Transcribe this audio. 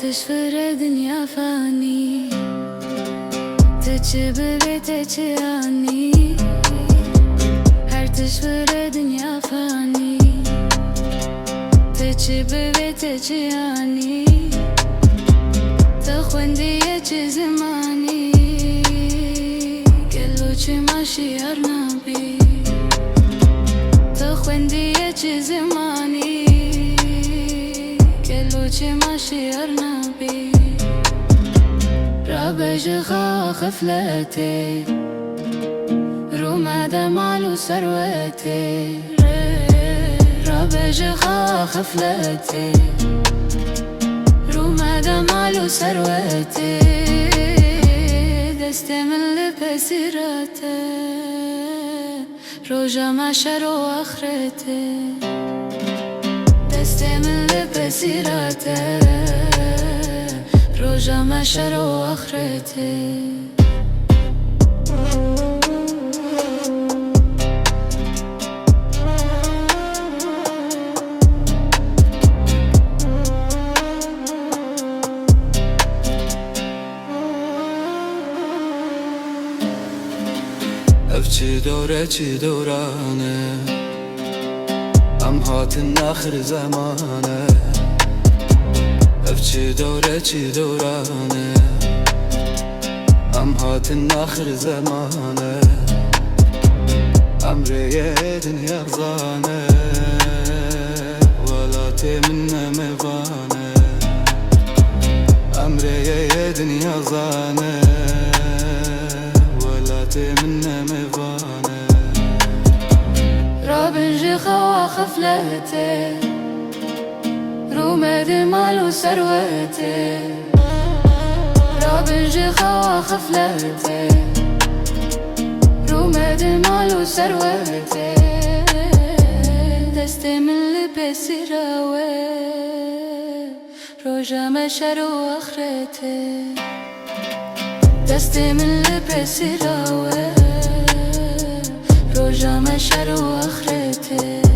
تشفر دنيا فاني تجيب بيتك عني هر تشفر دنيا فاني تجيب بيتك عني تخوندي زماني قالو ما شيرنا بي تخوندي زماني قالو ما شيرنا بي رابج خفلتي روما دمالو سروتي رابج خفلتي روما دمالو سروتي دست من لبسيرته روجا مشر واخرتي دست من لبسيرته روجا مشر واخرتي افچی دوره چی دورانه ام هاتن آخر زمانه افچی دوره چی دورانه ام هاتن آخر زمانه امری دنیا زانه ولاتی من مبانه امری دنیا زانه من مبانه رابج خفلتي روما دمالو سروتي رابج خفلتي روما دمالو سروتي دست من لبسي راوي روجا مشر واخرتي دست من لبسي راوي روجا مشر واخرتي